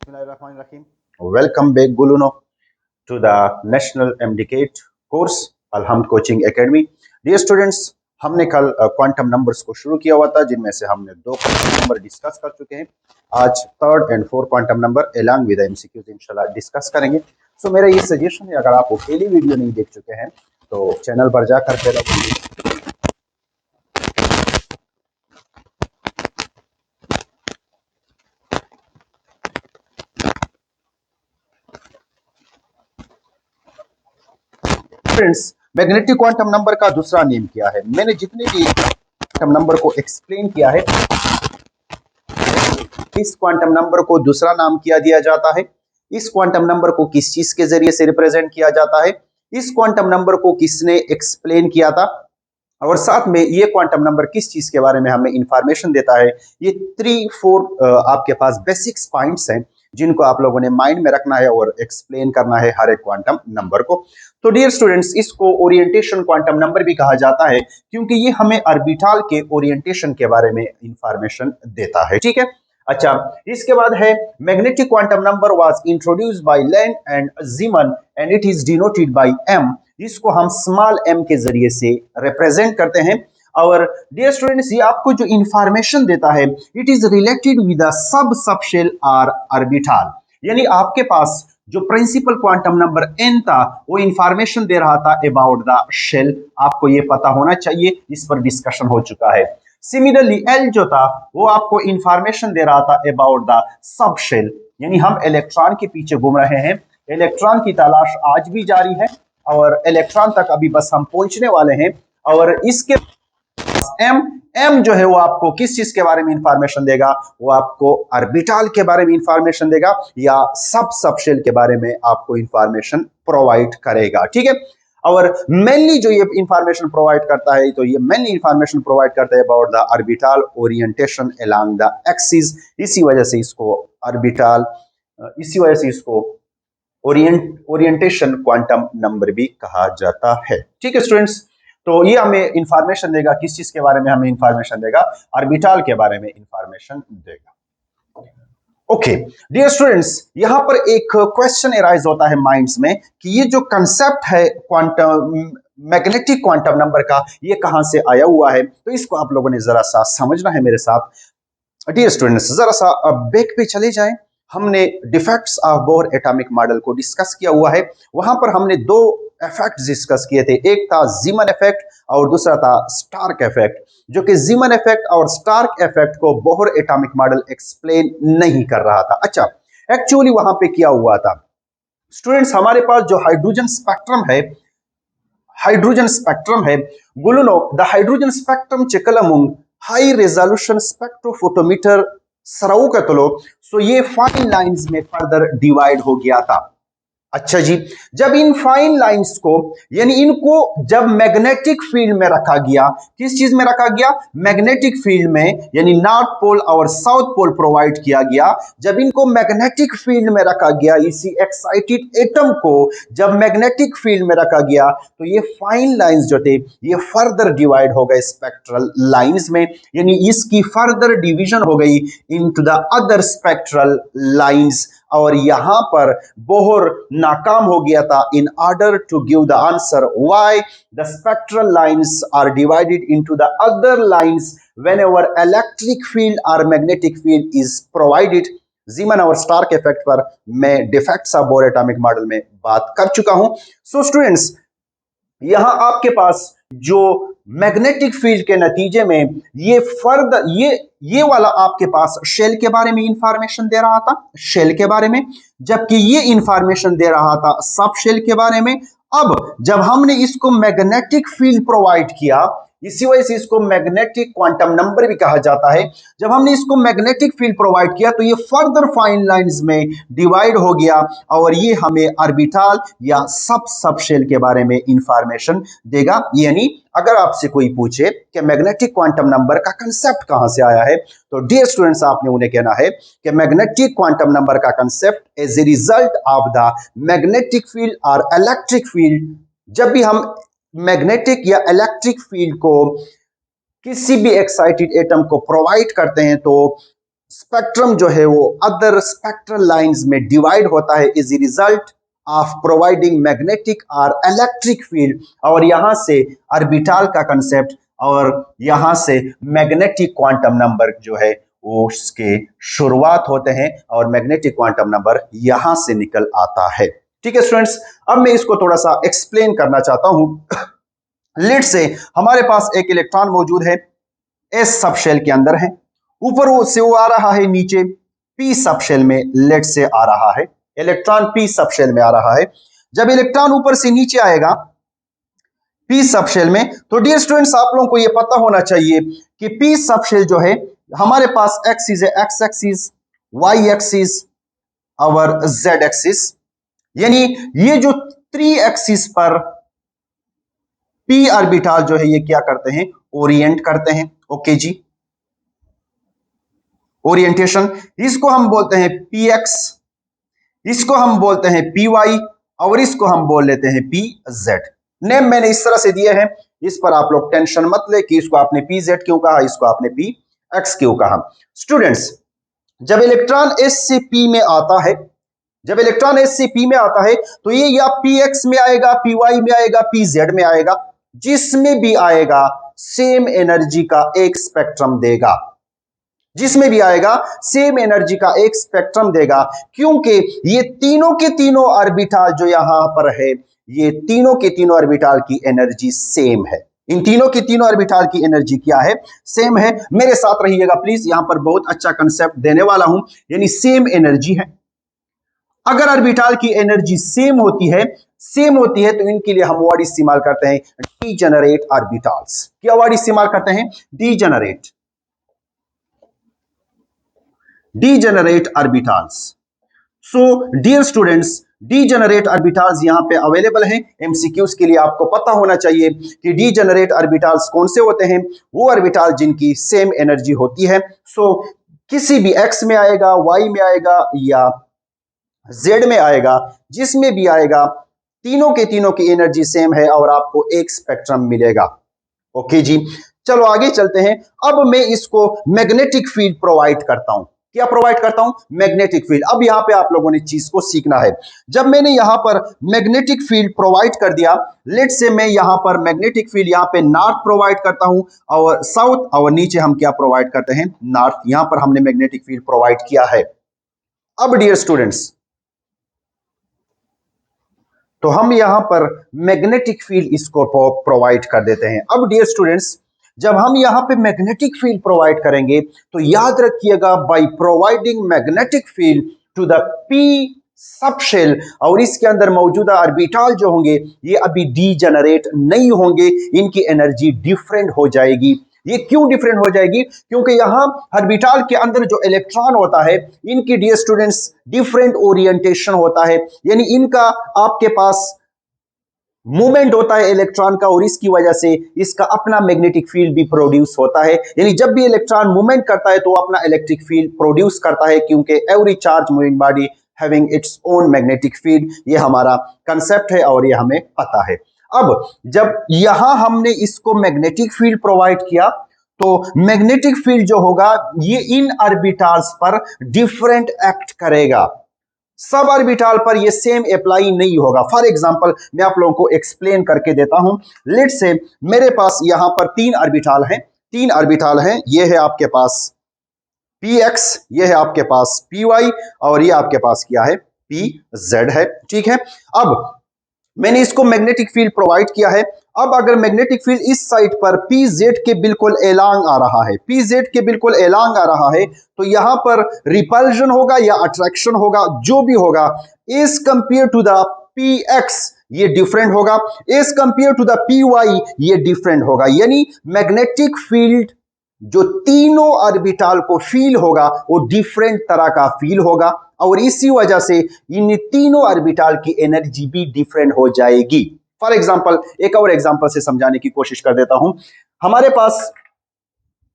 Bismillahirrahmanirrahim. Welcome back, Guluno, to the National MDCAT course, Alhamd Coaching Academy. Dear students, हमने कल quantum numbers को शुरू किया हुआ था, जिनमें से हमने दो क्वांटम नंबर डिस्कस कर चुके हैं। आज third and fourth quantum number along with MCQs इंशाल्लाह डिस्कस करेंगे। सो मेरा ये सजेशन है, अगर आप वो पहली वीडियो नहीं देख चुके हैं तो चैनल पर जाकर पहले फ्रेंड्स, मैग्नेटिक क्वांटम नंबर का दूसरा नेम क्या है? मैंने जितने भी क्वांटम नंबर को एक्सप्लेन किया है, इस क्वांटम नंबर को दूसरा नाम क्या दिया जाता है, इस क्वांटम नंबर को किस चीज के जरिए से रिप्रेजेंट किया जाता है, इस क्वांटम नंबर को किसने एक्सप्लेन किया था, और साथ में ये क्वांटम नंबर किस चीज के बारे में हमें इंफॉर्मेशन देता है। ये 3-4 आपके पास बेसिक्स पॉइंट्स हैं जिनको आप लोगों ने माइंड में रखना है और एक्सप्लेन करना है हर एक क्वांटम नंबर को। तो डियर स्टूडेंट्स, इसको ओरिएंटेशन क्वांटम नंबर भी कहा जाता है, क्योंकि ये हमें ऑर्बिटल के ओरिएंटेशन के बारे में इंफॉर्मेशन देता है। ठीक है, अच्छा, इसके बाद है magnetic quantum number was introduced by Lande and Zeeman and it is denoted by M. इसको हम स्मॉल एम के जरिए से रिप्रेजेंट करते हैं। और डियर स्टूडेंट्स, ये आपको जो इंफॉर्मेशन देता है, it is related with the sub shell और ऑर्बिटल। यानी आपके पास जो प्रिंसिपल क्वांटम नंबर n था, वो इंफॉर्मेशन दे रहा था अबाउट द शेल। आपको ये पता होना चाहिए, इस पर डिस्कशन हो चुका है। सिमिलरली एल जो था, वो आपको इंफॉर्मेशन दे रहा था अबाउट द सब शेल। यानी हम इलेक्ट्रॉन के पीछे घूम रहे हैं, इलेक्ट्रॉन की तलाश आज भी जारी है और इलेक्ट्रॉन तक अभी बस हम पहुंचने वाले हैं। और इसके एम जो है वो आपको किस चीज के बारे में इंफॉर्मेशन देगा? वो आपको ऑर्बिटल के बारे में इंफॉर्मेशन देगा या सब शेल के बारे में आपको इंफॉर्मेशन प्रोवाइड करेगा। ठीक है, और मेनली जो ये इंफॉर्मेशन प्रोवाइड करता है, तो ये मेनली इंफॉर्मेशन प्रोवाइड करता है about the orbital orientation along the axis. इसी वजह से इसको ऑर्बिटल, इसी वजह से इसको ओरिएंटेशन क्वांटम नंबर भी कहा जाता है। ठीक है स्टूडेंट्स, तो ये हमें इंफॉर्मेशन देगा, किस चीज के बारे में हमें इंफॉर्मेशन देगा? ऑर्बिटल के बारे में इंफॉर्मेशन देगा। ओके डियर स्टूडेंट्स, यहां पर एक क्वेश्चन अराइज होता है माइंड्स में कि ये जो कंसेप्ट है क्वांटम मैग्नेटिक क्वांटम नंबर का, ये कहां से आया हुआ है? तो इसको आप लोगों ने जरा सा समझना है मेरे साथ। डियर स्टूडेंट्स, जरा सा बैक पे चले जाएं। हमने defects of Bohr atomic model को डिस्कस किया हुआ है। वहां पर हमने दो इफेक्ट डिस्कस किए थे, एक था ज़ीमन इफेक्ट और दूसरा था स्टार्क इफेक्ट। जो कि ज़ीमन इफेक्ट और स्टार्क इफेक्ट को बोहर एटॉमिक मॉडल एक्सप्लेन नहीं कर रहा था। अच्छा, एक्चुअली वहां पे क्या हुआ था स्टूडेंट्स, हमारे पास जो हाइड्रोजन स्पेक्ट्रम है गुलुनो, द हाइड्रोजन स्पेक्ट्रम चिकलमुंग हाई रेजोल्यूशन स्पेक्ट्रोफोटोमीटर सराउकतलो। सो ये फाइन लाइंस में फर्दर डिवाइड हो गया था। अच्छा जी, जब इन फाइन लाइंस को, यानी इनको जब मैग्नेटिक फील्ड में रखा गया, किस चीज में रखा गया? मैग्नेटिक फील्ड में, यानी नॉर्थ पोल और साउथ पोल प्रोवाइड किया गया। जब इनको मैग्नेटिक फील्ड में रखा गया, इसी एक्साइटेड एटम को जब मैग्नेटिक फील्ड में रखा गया, तो ये फाइन लाइंस जो थे ये फर्दर डिवाइड हो गए स्पेक्ट्रल लाइंस में, यानी इसकी फर्दर डिवीजन हो गई into the other spectral lines. और यहां पर बोहर नाकाम हो गया था in order to give the answer why the spectral lines are divided into the other lines whenever electric field और magnetic field is provided. Zeeman और स्टार्क इफेक्ट पर मैं defects of Bohr atomic model में बात कर चुका हूं। So students, यहां आपके पास जो मैग्नेटिक फील्ड के नतीजे में ये फर्दर ये वाला आपके पास शेल के बारे में इंफॉर्मेशन दे रहा था, शेल के बारे में, जबकि ये इंफॉर्मेशन दे रहा था सब शेल के बारे में। अब जब हमने इसको मैग्नेटिक फील्ड प्रोवाइड किया, इसी वजह से इसको मैग्नेटिक क्वांटम नंबर भी कहा जाता है। जब हमने इसको मैग्नेटिक फील्ड प्रोवाइड किया तो ये फर्दर फाइन लाइंस में डिवाइड हो गया और ये हमें ऑर्बिटल या सब शेल के बारे में इंफॉर्मेशन देगा। यानी अगर आपसे कोई पूछे कि मैग्नेटिक क्वांटम नंबर का कंसेप्ट कहां से आया है, तो डियर स्टूडेंट्स, आपने उन्हें कहना है कि मैग्नेटिक क्वांटम नंबर का concept as a result of the magnetic field और इलेक्ट्रिक फील्ड। जब भी हम मैग्नेटिक या इलेक्ट्रिक फील्ड को किसी भी एक्साइटेड एटम को प्रोवाइड करते हैं, तो स्पेक्ट्रम जो है वो अदर स्पेक्ट्रल लाइंस में डिवाइड होता है is a result of providing magnetic और इलेक्ट्रिक फील्ड। और यहां से ऑर्बिटल का कंसेप्ट और यहां से मैग्नेटिक क्वांटम नंबर जो है वो उसके शुरुआत होते हैं और मैग्नेटिक क्वांटम नंबर यहां से निकल आता है। ठीक है स्टूडेंट्स, अब मैं इसको थोड़ा सा एक्सप्लेन करना चाहता हूं। लेट से हमारे पास एक इलेक्ट्रॉन मौजूद है, एस सबशेल के अंदर है, ऊपर से वो आ रहा है नीचे पी सबशेल में, लेट से आ रहा है इलेक्ट्रॉन पी सबशेल में आ रहा है। जब इलेक्ट्रॉन ऊपर से नीचे आएगा पी सबशेल में, तो डियर स्टूडेंट्स आप लोगों को ये पता होना चाहिए कि पी सबशेल जो है हमारे पास एक्सिस है, एक्स एक्सिस, वाई एक्सिस और जेड एक्सिस, यानी ये जो 3 एक्सिस पर पी ऑर्बिटल जो है ये क्या करते हैं, ओरिएंट करते हैं। ओके जी, ओरिएंटेशन, इसको हम बोलते हैं पी एक्स, इसको हम बोलते हैं पी वाई और इसको हम बोल लेते हैं पी जेड। नेम मैंने इस तरह से दिए हैं, इस पर आप लोग टेंशन मत ले कि इसको आपने पी जेड क्यों कहा, इसको आपने पी एक्स क्यों कहा। स्टूडेंट्स, जब इलेक्ट्रॉन एस से पी में आता है, जब इलेक्ट्रॉन एस से पी में आता है तो ये या पी एक्स में आएगा, पी वाई में आएगा, पी जेड में आएगा, जिसमें भी आएगा सेम एनर्जी का एक स्पेक्ट्रम देगा, जिसमें भी आएगा सेम एनर्जी का एक स्पेक्ट्रम देगा, क्योंकि ये तीनों के तीनों ऑर्बिटल जो यहां पर है, ये तीनों के तीनों ऑर्बिटल की एनर्जी सेम है। इन तीनों की तीनों ऑर्बिटल की एनर्जी क्या है, सेम है। मेरे साथ रहिएगा प्लीज, यहां पर बहुत अच्छा कंसेप्ट देने वाला हूं, यानी सेम एनर्जी है। अगर ऑर्बिटल की एनर्जी सेम होती है, सेम होती है, तो इनके लिए हम वर्ड इस्तेमाल करते हैं डीजेनरेट ऑर्बिटल्स। क्या वर्ड इस्तेमाल करते हैं, degenerate, degenerate orbitals. So dear students, degenerate orbitals यहां पे अवेलेबल हैं एमसीक्यूज के लिए। आपको पता होना चाहिए कि डीजेनरेट ऑर्बिटल्स कौन से होते हैं, वो ऑर्बिटल जिनकी सेम एनर्जी होती है। सो किसी भी एक्स में आएगा, वाई में आएगा या जेड में आएगा, जिसमें भी आएगा तीनों के तीनों की एनर्जी सेम है और आपको एक स्पेक्ट्रम मिलेगा। ओके जी, चलो आगे चलते हैं। अब मैं इसको मैग्नेटिक फील्ड प्रोवाइड करता हूं। क्या प्रोवाइड करता हूं, मैग्नेटिक फील्ड। अब यहां पे आप लोगों ने चीज को सीखना है। जब मैंने यहां पर मैग्नेटिक फील्ड प्रोवाइड कर दिया, लेट से मैं यहां पर मैग्नेटिक फील्ड यहां पे नॉर्थ प्रोवाइड करता हूं और साउथ, और नीचे हम क्या प्रोवाइड करते हैं, नॉर्थ। यहां पर हमने मैग्नेटिक फील्ड प्रोवाइड किया है। अब डियर स्टूडेंट्स, तो हम यहां पर मैग्नेटिक फील्ड इसको प्रोवाइड कर देते हैं। अब डियर स्टूडेंट्स, जब हम यहां पे मैग्नेटिक फील्ड प्रोवाइड करेंगे तो याद रखिएगा, by providing magnetic field to the p subshell, और इसके अंदर मौजूदा ऑर्बिटल जो होंगे ये अभी डीजेनरेट नहीं होंगे, इनकी एनर्जी डिफरेंट हो जाएगी। ये क्यों डिफरेंट हो जाएगी, क्योंकि यहां ऑर्बिटल के अंदर जो इलेक्ट्रॉन होता है, इनकी डियर स्टूडेंट्स डिफरेंट ओरिएंटेशन होता है, यानी इनका आपके पास मूवमेंट होता है इलेक्ट्रॉन का, और इसकी वजह से इसका अपना मैग्नेटिक फील्ड भी प्रोड्यूस होता है। यानी जब भी इलेक्ट्रॉन मूवमेंट करता है तो अपना इलेक्ट्रिक फील्ड प्रोड्यूस करता है, क्योंकि every charge moving body having its own magnetic field, ये हमारा कंसेप्ट है और ये हमें पता है। अब जब यहां हमने इसको मैग्नेटिक फील्ड प्रोवाइड किया, तो मैग्नेटिक फील्ड जो होगा ये इन ऑर्बिटल्स पर डिफरेंट एक्ट करेगा, सब ऑर्बिटल पर ये सेम अप्लाई नहीं होगा। फॉर एग्जांपल मैं आप लोगों को एक्सप्लेन करके देता हूं। लेट से मेरे पास यहां पर 3 ऑर्बिटल हैं, 3 ऑर्बिटल हैं, ये है आपके पास पी एक्स, ये है आपके पास पी वाई और ये आपके पास क्या है, पी जेड है। ठीक है, अब मैंने इसको मैग्नेटिक फील्ड प्रोवाइड किया है। अब अगर मैग्नेटिक फील्ड इस साइड पर पी जेड के बिल्कुल एलांग आ रहा है, पी जेड के बिल्कुल एलांग आ रहा है, तो यहां पर रिपल्जन होगा या अट्रैक्शन होगा, जो भी होगा, as compare to the p x ये डिफरेंट होगा, as compare to the p y ये डिफरेंट होगा। यानी मैग्नेटिक फील्ड जो तीनों ऑर्बिटल को फील होगा वो डिफरेंट तरह का फील होगा, और इसी वजह से इन तीनों ऑर्बिटल की एनर्जी भी डिफरेंट हो जाएगी। फॉर एग्जांपल एक और एग्जांपल से समझाने की कोशिश कर देता हूं। हमारे पास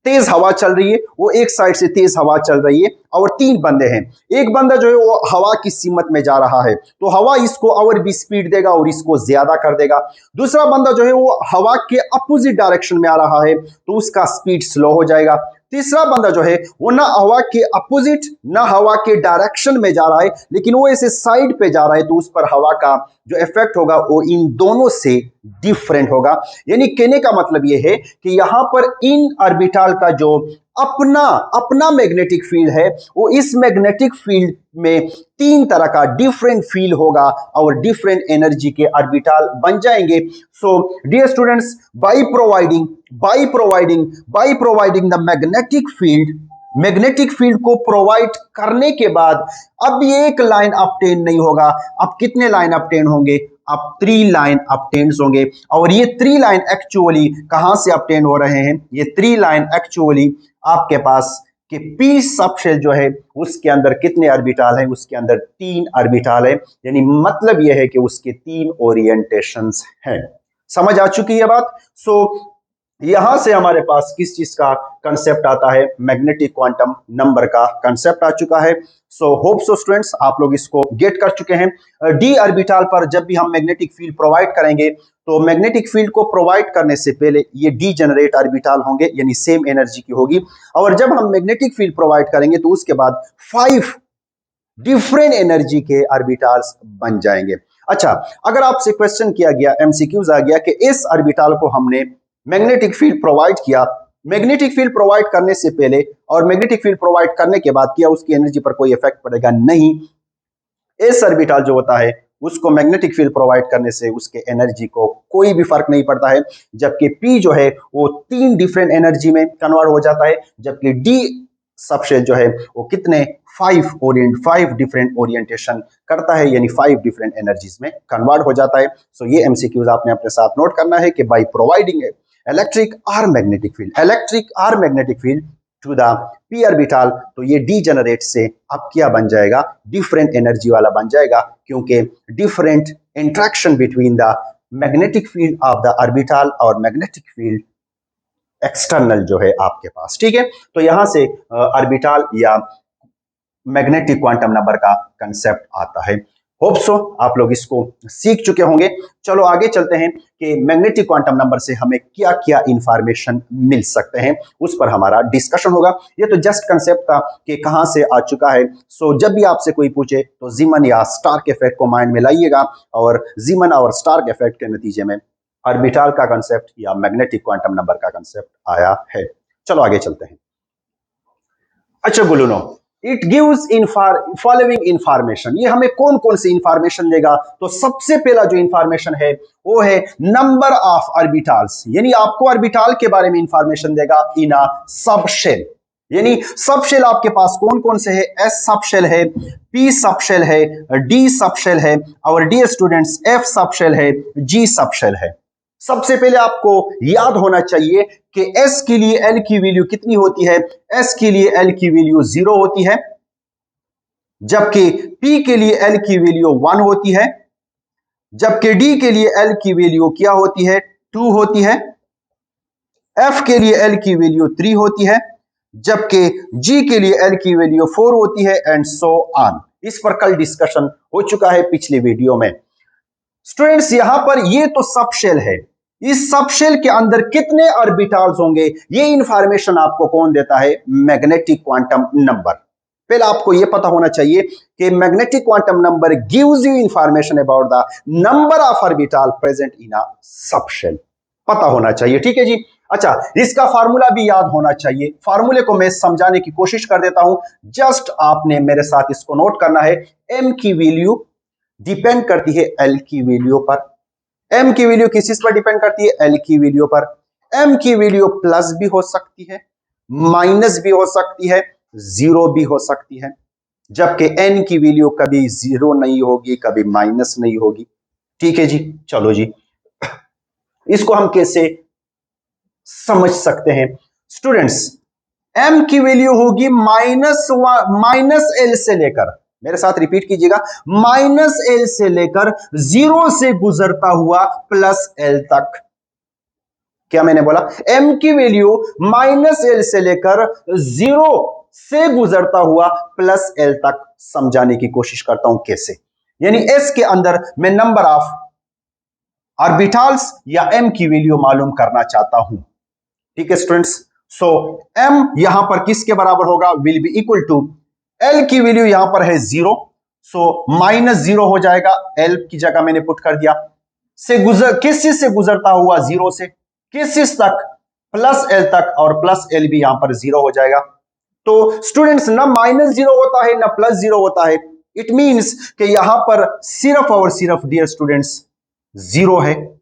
तेज हवा चल रही है, वो एक साइड से तेज हवा चल रही है और 3 बंदे हैं। एक बंदा जो है वो हवा की सीमत में जा रहा है, तो हवा इसको और भी स्पीड देगा और इसको ज्यादा कर देगा। दूसरा बंदा जो है वो हवा के अपोजिट डायरेक्शन में आ रहा है, तो उसका स्पीड स्लो हो जाएगा। तीसरा बंदा जो है वो ना हवा के अपोजिट ना हवा के डायरेक्शन में जा रहा है, लेकिन वो ऐसे साइड पे जा रहा है, तो उस पर हवा का जो इफेक्ट होगा वो इन दोनों से डिफरेंट होगा। यानी कहने का मतलब ये है कि यहां पर इन ऑर्बिटल का जो अपना अपना मैग्नेटिक फील्ड है, वो इस मैग्नेटिक फील्ड में तीन तरह का डिफरेंट फील्ड होगा और डिफरेंट एनर्जी के ऑर्बिटल बन जाएंगे। So dear students, by providing the magnetic field को प्रोवाइड करने के बाद अब ये एक लाइन ऑब्टेन नहीं होगा। अब कितने लाइन ऑब्टेन होंगे? अब 3 लाइन ऑब्टेन होंगे। और ये 3 लाइन एक्चुअली कहां से ऑब्टेन हो रहे हैं? ये 3 लाइन एक्चुअली आपके पास कि पी सबशेल जो है उसके अंदर कितने ऑर्बिटल है? उसके अंदर 3 ऑर्बिटल है। यानी मतलब यह है कि उसके 3 ओरिएंटेशंस हैं। समझ आ चुकी है बात? सो यहां से हमारे पास किस चीज का कंसेप्ट आता है? मैग्नेटिक क्वांटम नंबर का कंसेप्ट आ चुका है। सो होप सो स्टूडेंट्स आप लोग इसको गेट कर चुके हैं। डी ऑर्बिटल पर जब भी हम मैग्नेटिक फील्ड प्रोवाइड करेंगे तो मैग्नेटिक फील्ड को प्रोवाइड करने से पहले ये डी जनरेट ऑर्बिटल होंगे, यानी सेम एनर्जी की होगी। और जब हम मैग्नेटिक फील्ड प्रोवाइड करेंगे तो उसके बाद 5 डिफरेंट एनर्जी के ऑर्बिटल्स बन जाएंगे। अच्छा, अगर आपसे क्वेश्चन किया गया, एमसीक्यूज आ गया कि इस ऑर्बिटल को हमने मैग्नेटिक फील्ड प्रोवाइड किया, मैग्नेटिक फील्ड प्रोवाइड करने से पहले और मैग्नेटिक फील्ड प्रोवाइड करने के बाद क्या उसकी एनर्जी पर कोई इफेक्ट पड़ेगा? नहीं। एस ऑर्बिटल जो होता है उसको मैग्नेटिक फील्ड प्रोवाइड करने से उसके एनर्जी को कोई भी फर्क नहीं पड़ता है, जबकि पी जो है वो 3 डिफरेंट एनर्जी में कन्वर्ट हो जाता है, जबकि डी सबशेल जो है वो कितने 5 डिफरेंट ओरिएंटेशन करता है, यानी 5 डिफरेंट एनर्जीज में कन्वर्ट हो जाता है। सो ये एमसीक्यूज आपने अपने साथ नोट करना है कि बाय प्रोवाइडिंग इलेक्ट्रिक और magnetic field to the p orbital, तो ये डी जनरेट से अब क्या बन जाएगा? डिफरेंट एनर्जी वाला बन जाएगा, क्योंकि different interaction between the magnetic field of the orbital और मैग्नेटिक फील्ड एक्सटर्नल जो है आपके पास। ठीक है, तो यहां से ऑर्बिटल या मैग्नेटिक क्वांटम नंबर का कंसेप्ट आता है। होप सो आप लोग इसको सीख चुके होंगे। चलो आगे चलते हैं कि मैग्नेटिक क्वांटम नंबर से हमें क्या क्या इंफॉर्मेशन मिल सकते हैं, उस पर हमारा डिस्कशन होगा। ये तो जस्ट कंसेप्ट था कि कहां से आ चुका है। सो जब भी आपसे कोई पूछे तो जीमन या स्टार्क इफेक्ट को माइंड में लाइएगा, और जीमन और स्टार्क इफेक्ट के नतीजे में ऑर्बिटल का कंसेप्ट या मैग्नेटिक क्वांटम नंबर का कंसेप्ट आया है। चलो आगे चलते हैं। अच्छा गुलूनो, इट गिव्स फॉलोइंग इंफॉर्मेशन, ये हमें कौन कौन सी इंफॉर्मेशन देगा? तो सबसे पहला जो इंफॉर्मेशन है वो है नंबर ऑफ ऑर्बिटल्स, यानी आपको ऑर्बिटल के बारे में इंफॉर्मेशन देगा इन अ सबशेल। यानी सबशेल आपके पास कौन कौन से है? एस सबशेल है, पी सबशेल है, डी सबशेल है, और डी स्टूडेंट्स एफ सबशेल है, जी सबशेल है। सबसे पहले आपको याद होना चाहिए कि S के लिए L की वैल्यू कितनी होती है? S के लिए L की वैल्यू 0 होती है, जबकि P के लिए L की वैल्यू 1 होती है, जबकि D के लिए L की वैल्यू क्या होती है? 2 होती है, F के लिए L की वैल्यू 3 होती है, जबकि G के लिए L की वैल्यू 4 होती है, एंड सो ऑन। इस पर कल डिस्कशन हो चुका है पिछले वीडियो में। स्टूडेंट्स यहां पर ये तो सबशेल है, इस सबशेल के अंदर कितने ऑर्बिटल्स होंगे ये इंफॉर्मेशन आपको कौन देता है? Magnetic quantum number. पहले आपको यह पता होना चाहिए कि magnetic quantum number gives you information about the number of orbital present in a subshell, पता होना चाहिए। ठीक है जी। अच्छा, इसका फार्मूला भी याद होना चाहिए। फार्मूले को मैं समझाने की कोशिश कर देता हूं, जस्ट आपने मेरे साथ इसको नोट करना है। एम की वैल्यू डिपेंड करती है एल की वैल्यू पर। एम की वैल्यू किस चीज पर डिपेंड करती है? एल की वैल्यू पर। एम की वैल्यू प्लस भी हो सकती है, माइनस भी हो सकती है, 0 भी हो सकती है, जबकि एन की वैल्यू कभी 0 नहीं होगी, कभी माइनस नहीं होगी। ठीक है जी। चलो जी, इसको हम कैसे समझ सकते हैं? स्टूडेंट्स, एम की वैल्यू होगी माइनस एल से लेकर, मेरे साथ रिपीट कीजिएगा, माइनस एल से लेकर 0 से गुजरता हुआ प्लस एल तक। क्या मैंने बोला? एम की वैल्यू माइनस एल से लेकर 0 से गुजरता हुआ प्लस एल तक। समझाने की कोशिश करता हूं कैसे। यानी एस के अंदर मैं नंबर ऑफ ऑर्बिटल्स या एम की वैल्यू मालूम करना चाहता हूं। ठीक है स्टूडेंट्स, सो m यहां पर किसके बराबर होगा, will be equal to l की वैल्यू यहां पर है 0, सो -0 हो जाएगा, l की जगह मैंने पुट कर दिया, से किस चीज से गुजरता हुआ, 0 से किस चीज तक, प्लस l तक, और प्लस l भी यहां पर 0 हो जाएगा। तो स्टूडेंट्स ना -0 होता है ना +0 होता है, इट मींस कि यहां पर सिर्फ और सिर्फ डियर स्टूडेंट्स 0 है,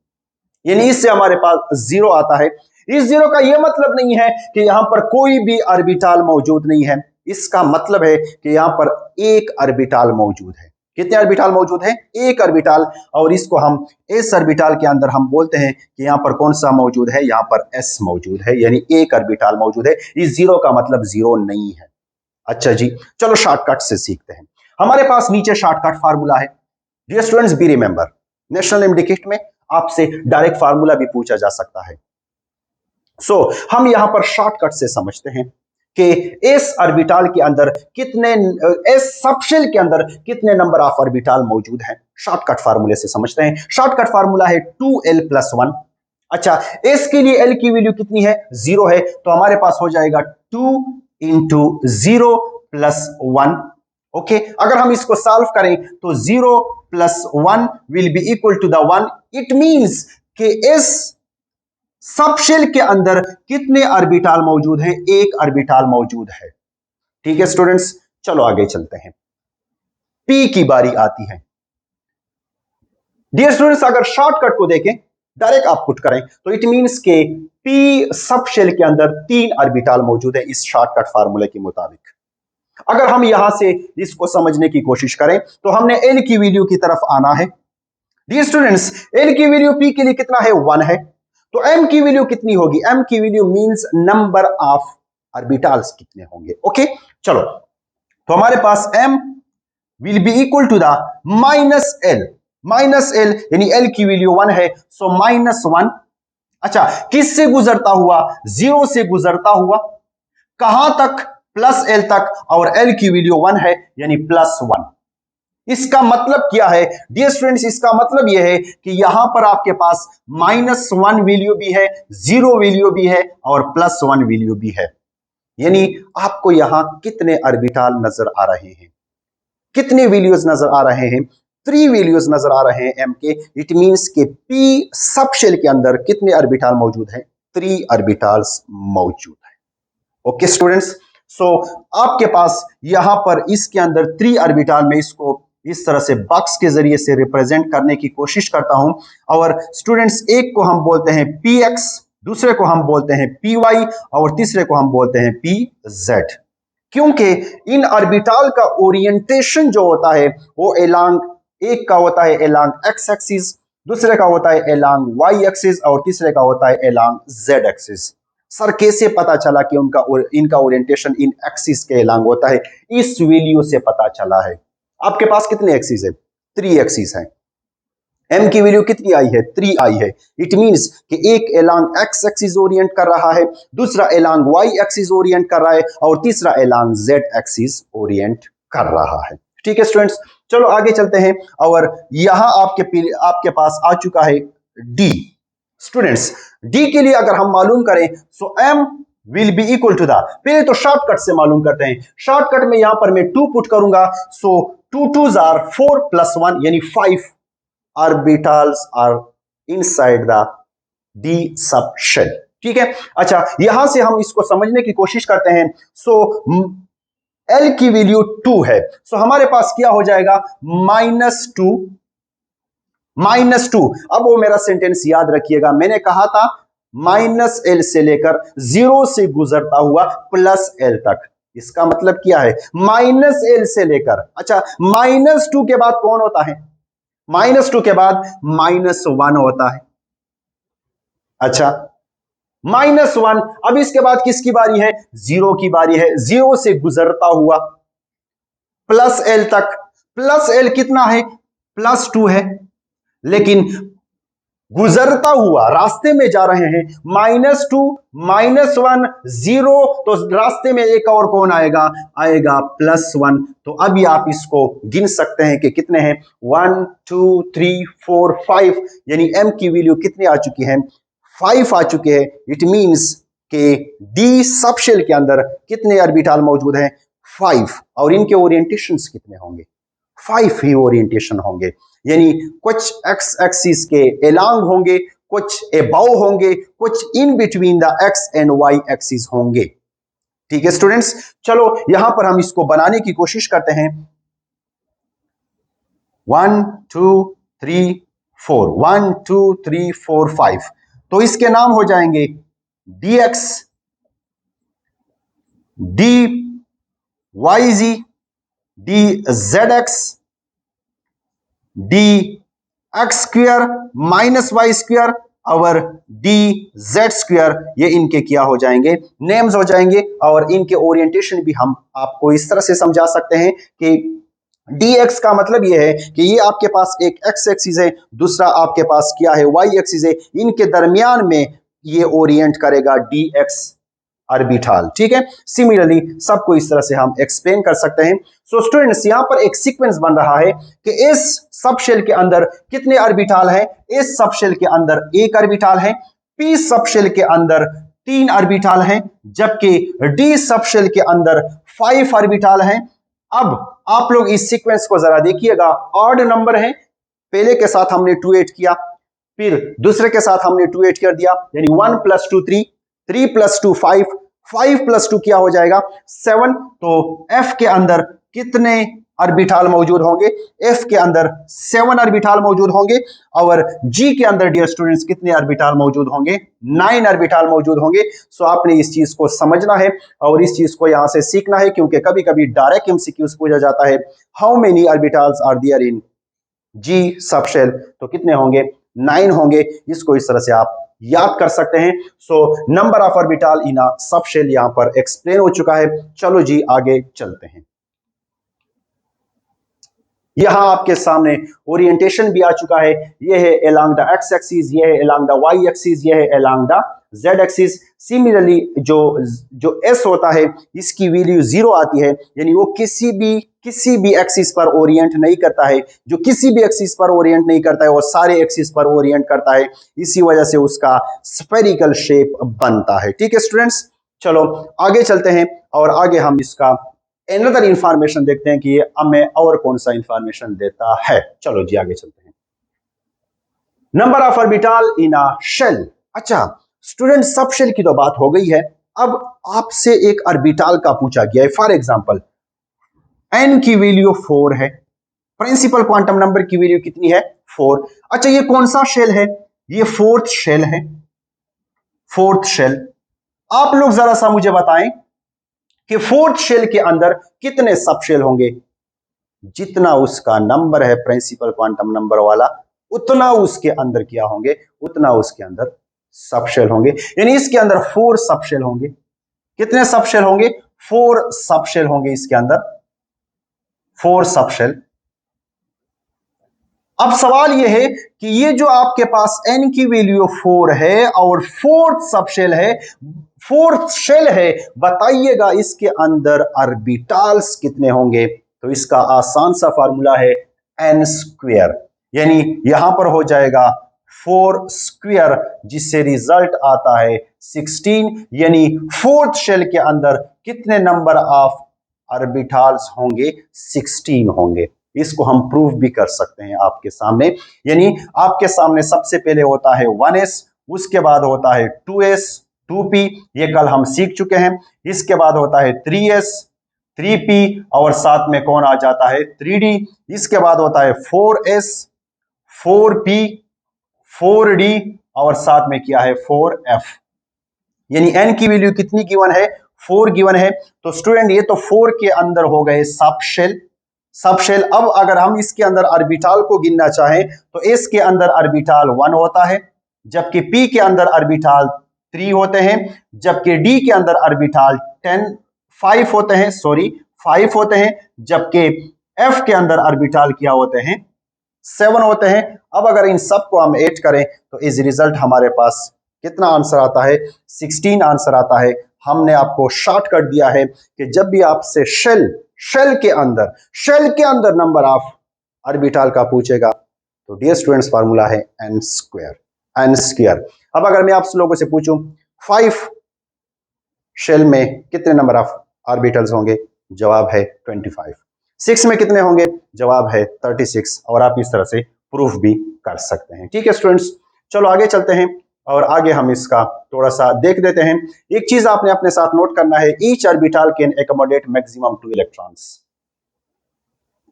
यानी इससे हमारे पास 0 आता है। इस 0 का यह मतलब नहीं है कि यहां पर कोई भी ऑर्बिटल मौजूद नहीं है, इसका मतलब है कि यहां पर एक ऑर्बिटल मौजूद है। कितने ऑर्बिटल मौजूद है, एक ऑर्बिटल, और इसको हम एस ऑर्बिटल के अंदर हम बोलते हैं कि यहां पर कौन सा मौजूद है, यहां पर एस मौजूद है, यानी एक ऑर्बिटल मौजूद है। इस 0 का मतलब 0 नहीं है। अच्छा जी, चलो शॉर्टकट से सीखते हैं। हमारे पास नीचे शॉर्टकट फार्मूला है। Dear students be remember, national इम्डिकेट में आपसे डायरेक्ट फार्मूला भी पूछा जा सकता है। सो हम यहां पर शॉर्टकट से समझते हैं कि एस ऑर्बिटल के अंदर कितने, एस सबशेल के अंदर कितने नंबर ऑफ ऑर्बिटल मौजूद हैं। शॉर्टकट फार्मूले से समझते हैं। शॉर्टकट फार्मूला है 2l+1। अच्छा, एस के लिए l की वैल्यू कितनी है, 0 है, तो हमारे पास हो जाएगा 2 × 0 + 1। ओके, अगर हम इसको सॉल्व करें तो 0 + 1 will be equal to the 1। It means कि इस सबशेल के अंदर कितने ऑर्बिटल मौजूद हैं, एक ऑर्बिटल मौजूद है। ठीक है स्टूडेंट्स, चलो आगे चलते हैं। पी की बारी आती है। डियर स्टूडेंट्स, अगर शॉर्टकट को देखें, डायरेक्ट आप पुट करें, तो इट मींस के पी सबशेल के अंदर 3 ऑर्बिटल मौजूद है इस शॉर्टकट फार्मूले के मुताबिक। अगर हम यहां से इसको समझने की कोशिश करें तो हमने एल की वैल्यू की तरफ आना है। डियर स्टूडेंट्स, एल की वैल्यू पी के लिए कितना है, 1 है, तो एम की वैल्यू कितनी होगी, एम की value means number of orbitals कितने होंगे। ओके, चलो, तो हमारे पास m will be equal to the -l यानी एल की वैल्यू 1 है, सो -1। अच्छा, किससे गुजरता हुआ, 0 से गुजरता हुआ, कहां तक, +l तक, और l की वैल्यू 1 है यानी +1। इसका मतलब क्या है डियर स्टूडेंट्स, इसका मतलब यह है कि यहां पर आपके पास -1 वैल्यू भी है, 0 वैल्यू भी है, और +1 वैल्यू भी है। यानी आपको यहां कितने ऑर्बिटल नजर आ रहे हैं, कितने वैल्यूज नजर आ रहे हैं, 3 वैल्यूज नजर आ रहे हैं एम के। इट मींस के पी सबशेल के अंदर कितने ऑर्बिटल मौजूद हैं, 3 ऑर्बिटल्स मौजूद है। ओके स्टूडेंट्स, सो आपके पास यहां पर इसके अंदर 3 ऑर्बिटल में इसको इस तरह से बॉक्स के जरिए से रिप्रेजेंट करने की कोशिश करता हूं। और स्टूडेंट्स, एक को हम बोलते हैं px, दूसरे को हम बोलते हैं py, और तीसरे को हम बोलते हैं pz, क्योंकि इन ऑर्बिटल का ओरिएंटेशन जो होता है वो एलॉन्ग, एक का होता है एलॉन्ग x एक्सिस, दूसरे का होता है एलॉन्ग y एक्सिस, और तीसरे का होता है एलॉन्ग z एक्सिस। सर कैसे पता चला कि इनका ओरिएंटेशन इन एक्सिस के एलॉन्ग होता है, इस वैल्यू से पता चला है। आपके पास कितने एक्सिस है, 3 एक्सिस है, m की वैल्यू कितनी आई है, 3 आई है। इट मींस कि एक एलॉन्ग x एक्सिस ओरिएंट कर रहा है, दूसरा एलॉन्ग y एक्सिस ओरिएंट कर रहा है, और तीसरा एलॉन्ग z एक्सिस ओरिएंट कर रहा है। ठीक है स्टूडेंट्स, चलो आगे चलते हैं। और यहां आपके पास आ चुका है d। स्टूडेंट्स, d के लिए अगर हम मालूम करें so m will be equal to the, पहले तो शॉर्टकट से मालूम करते हैं। शॉर्टकट में यहां पर मैं 2 पुट करूंगा, सो 2 2s are 4 + 1 यानी 5 orbitals are inside the d subshell. ठीक है, अच्छा, यहां से हम इसको समझने की कोशिश करते हैं। सो l की वैल्यू 2 है, सो हमारे पास क्या हो जाएगा, -2। अब वो मेरा सेंटेंस याद रखिएगा, मैंने कहा था -l से लेकर 0 से गुजरता हुआ +l तक। इसका मतलब क्या है, -l से लेकर, अच्छा, -2 के बाद कौन होता है, -2 के बाद -1 होता है। अच्छा, -1, अब इसके बाद किसकी बारी है, 0 की बारी है, 0 से गुजरता हुआ +l तक। +l कितना है, +2 है, लेकिन गुजरता हुआ रास्ते में जा रहे हैं, -2 -1 0, तो रास्ते में एक और कौन आएगा, आएगा +1। तो अभी आप इसको गिन सकते हैं कि कितने हैं, 1 2 3 4 5, यानी m की वैल्यू कितनी आ चुकी है, 5 आ चुके हैं। इट मींस कि डी सब शेल के अंदर कितने ऑर्बिटल मौजूद हैं? 5। और इनके ओरिएंटेशंस कितने होंगे? 5 ही ओरिएंटेशन होंगे, यानी कुछ एक्स एक्सिस के एलॉन्ग होंगे, कुछ अबव होंगे, कुछ in between the x and y axis होंगे। ठीक है स्टूडेंट्स, चलो यहां पर हम इसको बनाने की कोशिश करते हैं। 1 2 3 4, 1 2 3 4 5। तो इसके नाम हो जाएंगे dx, dy z, dzx, dx square minus y square और dz स्क्वायर, ये इनके क्या हो जाएंगे? नेम्स हो जाएंगे। और इनके ओरिएंटेशन भी हम आपको इस तरह से समझा सकते हैं कि dx का मतलब ये है कि ये आपके पास एक x एक्सिस है, दूसरा आपके पास क्या है? y एक्सिस है। इनके दरमियान में ये ओरिएंट करेगा dx ऑर्बिटल। ठीक है, सिमिलरली सबको इस तरह से हम एक्सप्लेन कर सकते हैं। सो स्टूडेंट्स, यहां पर एक सीक्वेंस बन रहा है कि इस सब शेल के अंदर कितने ऑर्बिटल है? इस सब शेल के अंदर एक ऑर्बिटल है, p सब शेल के अंदर 3 ऑर्बिटल हैं, जबकि d सब शेल के अंदर 5 ऑर्बिटल हैं। अब आप लोग इस सीक्वेंस को जरा देखिएगा, ऑड नंबर है, पहले के साथ हमने 2 8 किया, फिर दूसरे के साथ हमने 2 8 कर दिया, यानी 1 + 2 3, 3 + 2 5, 5 + 2 क्या हो जाएगा? 7। तो F के अंदर कितने ऑर्बिटल मौजूद होंगे? F के अंदर 7 ऑर्बिटल मौजूद होंगे। और G के अंदर डियर स्टूडेंट्स कितने ऑर्बिटल मौजूद होंगे? 9 ऑर्बिटल मौजूद होंगे। सो आपने इस चीज को समझना है और इस चीज को यहां से सीखना है, क्योंकि कभी कभी डायरेक्ट एमसीक्यूज पूछा जाता है, how many orbitals are there in G sub shell? तो कितने होंगे? 9 होंगे। इसको इस तरह से आप याद कर सकते हैं। So number of orbital in a sub shell यहां पर एक्सप्लेन हो चुका है। चलो जी आगे चलते हैं। यहां आपके सामने ओरिएंटेशन भी आ चुका है। ये है अलोंग द एक्स एक्सिस, ये है अलोंग द वाई एक्सिस, ये है along the Z axis. Similarly जो एस होता है इसकी वैल्यू 0 आती है, यानी वो किसी भी एक्सिस पर ओरिएंट नहीं करता है। जो किसी भी एक्सिस पर ओरिएंट नहीं करता है वो सारे एक्सिस पर ओरिएंट करता है, इसी वजह से उसका स्फेरिकल शेप बनता है। ठीक है स्टूडेंट्स, चलो आगे चलते हैं और आगे हम इसका एनदर इंफॉर्मेशन देखते हैं कि ये हमें और कौन सा इंफॉर्मेशन देता है। चलो जी आगे चलते हैं। Number of orbital in a shell. अच्छा स्टूडेंट, सब शेल की तो बात हो गई है, अब आपसे एक ऑर्बिटल का पूछा गया है। फॉर एग्जांपल n की वैल्यू 4 है, प्रिंसिपल क्वांटम नंबर की वैल्यू कितनी है? 4। अच्छा ये कौन सा शेल है? ये फोर्थ शेल है, फोर्थ शेल। आप लोग जरा सा मुझे बताएं कि फोर्थ शेल के अंदर कितने सब शेल होंगे? जितना उसका नंबर है प्रिंसिपल क्वांटम नंबर वाला, उतना उसके अंदर क्या होंगे? उतना उसके अंदर सब शेल होंगे। यानी इसके अंदर 4 सब शेल होंगे। कितने सब शेल होंगे? 4 सब शेल होंगे इसके अंदर, 4 सब शेल। अब सवाल यह है कि ये जो आपके पास n की वैल्यू 4 है और फोर्थ सब शेल है, फोर्थ शेल है, बताइएगा इसके अंदर ऑर्बिटल्स कितने होंगे? तो इसका आसान सा फार्मूला है n², यानी यहां पर हो जाएगा 4², जिससे रिजल्ट आता है 16। यानी फोर्थ शेल के अंदर कितने नंबर ऑफ ऑर्बिटल्स होंगे? 16 होंगे। इसको हम प्रूव भी कर सकते हैं आपके सामने। यानी आपके सामने सबसे पहले होता है 1s, उसके बाद होता है 2s 2p, ये कल हम सीख चुके हैं। इसके बाद होता है 3s 3p और साथ में कौन आ जाता है? 3d। इसके बाद होता है 4s 4p 4d और साथ में क्या है? 4f। यानी n की वैल्यू कितनी गिवन है? 4 गिवन है। तो स्टूडेंट ये तो 4 के अंदर हो गए सब शेल, सब शेल। अब अगर हम इसके अंदर ऑर्बिटल को गिनना चाहें तो s के अंदर ऑर्बिटल 1 होता है, जबकि p के अंदर ऑर्बिटल 3 होते हैं, जबकि d के अंदर ऑर्बिटल 5 होते हैं, सॉरी 5 होते हैं, जबकि f के अंदर ऑर्बिटल क्या होते हैं? 7 होते हैं। अब अगर इन सब को हम ऐड करें तो इस रिजल्ट हमारे पास कितना आंसर आता है? 16 आंसर आता है। हमने आपको शॉर्टकट दिया है कि जब भी आपसे शेल के अंदर नंबर ऑफ ऑर्बिटल का पूछेगा तो डियर स्टूडेंट्स फार्मूला है n²। अब अगर मैं आप लोगों से पूछूं 5 शेल में कितने नंबर ऑफ ऑर्बिटल्स होंगे? जवाब है 25। 6 में कितने होंगे? जवाब है 36। और आप इस तरह से प्रूफ भी कर सकते हैं। ठीक है स्टूडेंट्स, चलो आगे चलते हैं और आगे हम इसका थोड़ा सा देख देते हैं। एक चीज आपने अपने साथ नोट करना है, each orbital can accommodate maximum 2 electrons.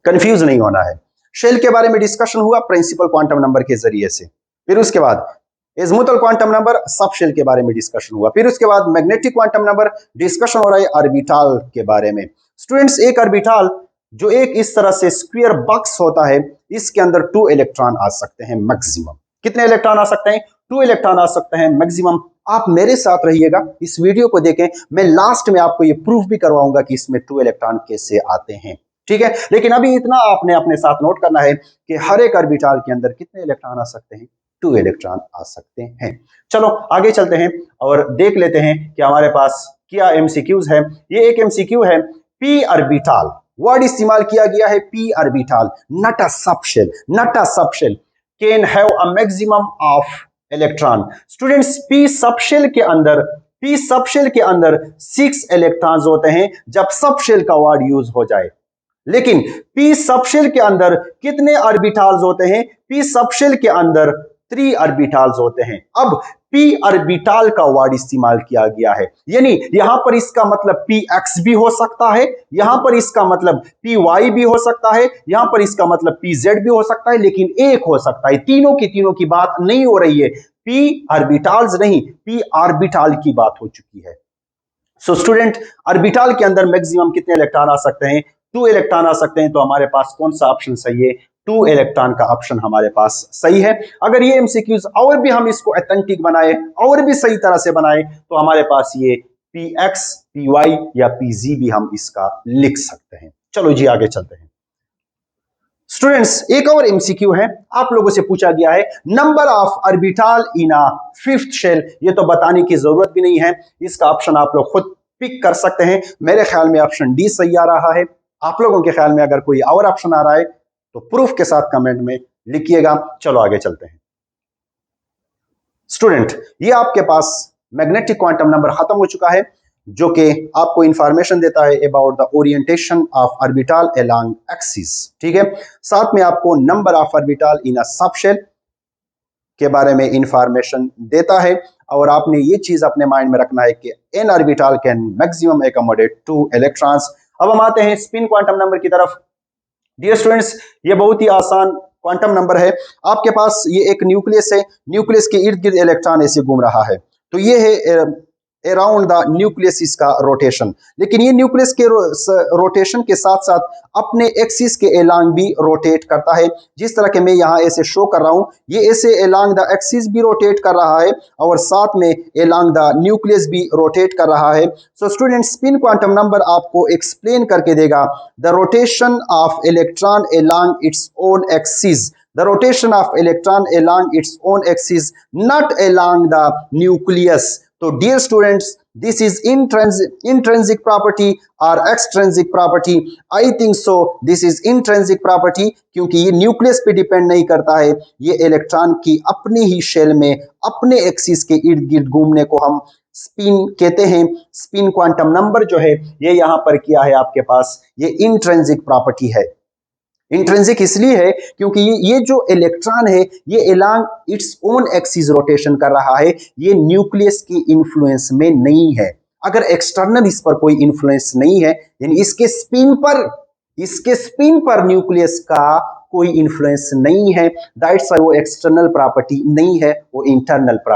Confuse नहीं होना है। शेल के बारे में डिस्कशन हुआ प्रिंसिपल क्वांटम नंबर के जरिए से, फिर उसके बाद एज़िमुथल क्वांटम नंबर सब शेल के बारे में डिस्कशन हुआ, फिर उसके बाद मैग्नेटिक क्वांटम नंबर डिस्कशन हो रहा है ऑर्बिटल के बारे में। स्टूडेंट्स, एक ऑर्बिटल जो एक इस तरह से स्क्वायर बॉक्स होता है, इसके अंदर 2 इलेक्ट्रॉन आ सकते हैं मैक्सिमम। कितने इलेक्ट्रॉन आ सकते हैं? 2 इलेक्ट्रॉन आ सकते हैं मैक्सिमम। आप मेरे साथ रहिएगा, इस वीडियो को देखें, मैं लास्ट में आपको ये प्रूफ भी करवाऊंगा कि इसमें 2 इलेक्ट्रॉन कैसे आते हैं। ठीक है, लेकिन अभी इतना आपने अपने साथ नोट करना है कि हर एक ऑर्बिटल के अंदर कितने इलेक्ट्रॉन आ सकते हैं? 2 इलेक्ट्रॉन आ सकते हैं। चलो आगे चलते हैं और देख लेते हैं कि हमारे पास क्या एमसीक्यूज है। ये एक एमसीक्यू है, पी ऑर्बिटल वर्ड इस्तेमाल किया गया है, P orbital, not a subshell, not a subshell can have a maximum of electron. Students, P subshell के अंदर 6 इलेक्ट्रॉन्स होते हैं जब सबशेल का वर्ड यूज हो जाए। लेकिन पी सबशेल के अंदर कितने ऑर्बिटल्स होते हैं? पी सबशेल के अंदर 3 ऑर्बिटल्स होते हैं। अब पी ऑर्बिटल का वर्ड इस्तेमाल किया गया है, यानी यहां पर इसका मतलब पी एक्स भी हो सकता है, यहां पर इसका मतलब पी वाई भी हो सकता है, यहां पर इसका मतलब पी जेड भी हो सकता है, लेकिन एक हो सकता है। तीनों की बात नहीं हो रही है, पी ऑर्बिटल्स नहीं, पी ऑर्बिटल की बात हो चुकी है। सो स्टूडेंट, ऑर्बिटल के अंदर मैक्सिमम कितने इलेक्ट्रॉन आ सकते हैं? 2 इलेक्ट्रॉन आ सकते हैं। तो हमारे पास कौन सा ऑप्शन सही है? 2 इलेक्ट्रॉन का ऑप्शन हमारे पास सही है। अगर ये एमसीक्यूज और भी हम इसको ऑथेंटिक बनाए और भी सही तरह से बनाए तो हमारे पास ये पी एक्स, पी वाई या पी जी भी हम इसका लिख सकते हैं। चलो जी आगे चलते हैं। स्टूडेंट्स, एक और एमसीक्यू है, आप लोगों से पूछा गया है number of orbital in a fifth shell. ये तो बताने की जरूरत भी नहीं है, इसका ऑप्शन आप लोग खुद पिक कर सकते हैं। मेरे ख्याल में ऑप्शन डी सही आ रहा है। आप लोगों के ख्याल में अगर कोई और ऑप्शन आ रहा है तो प्रूफ के साथ कमेंट में लिखिएगा। चलो आगे चलते हैं। स्टूडेंट, ये आपके पास मैग्नेटिक क्वांटम नंबर खत्म हो चुका है, जो कि आपको इंफॉर्मेशन देता है about the orientation of orbital along axis. ठीक है, साथ में आपको number of orbital in a subshell के बारे में इंफॉर्मेशन देता है। और आपने ये चीज अपने माइंड में रखना है कि N orbital can maximum accommodate 2 electrons. अब हम आते हैं स्पिन क्वांटम नंबर की तरफ। डियर स्टूडेंट्स, ये बहुत ही आसान क्वांटम नंबर है। आपके पास ये एक न्यूक्लियस है, न्यूक्लियस के इर्द गिर्द इलेक्ट्रॉन ऐसे घूम रहा है, तो ये है अराउंड द न्यूक्लियस इसका रोटेशन। लेकिन ये न्यूक्लियस के रोटेशन के साथ साथ अपने एक्सिस के एलांग भी रोटेट करता है, जिस तरह के मैं यहाँ ऐसे शो कर रहा हूँ। ये ऐसे एलांग द एक्सिस भी रोटेट कर रहा है और साथ में एलांग द न्यूक्लियस भी रोटेट कर रहा है। So student, spin quantum number आपको एक्सप्लेन करके देगा the rotation of electron along its own axis, the rotation of electron along its own axis, not along the nucleus. तो dear students, this is intrinsic property or extrinsic property? I think so this is intrinsic property, क्योंकि ये nucleus पे depend नहीं करता है, ये electron की अपने ही शेल में अपने एक्सिस के इर्द गिर्द घूमने को हम स्पिन कहते हैं। स्पिन क्वांटम नंबर जो है ये यहाँ पर किया है आपके पास, ये इंट्रिंसिक प्रॉपर्टी है। इंट्रिंसिक इसलिए है क्योंकि ये जो इलेक्ट्रॉन है ये along its own axis rotation कर रहा है, ये न्यूक्लियस की इन्फ्लुएंस में नहीं है। अगर एक्सटर्नल इस पर कोई इन्फ्लुएंस नहीं है, यानी इसके स्पिन पर न्यूक्लियस का कोई इन्फ्लुएंस नहीं है, दैट्स व्हाई वो एक्सटर्नल प्रॉपर्टी नहीं है, वो इंटरनल प्रॉपर्टी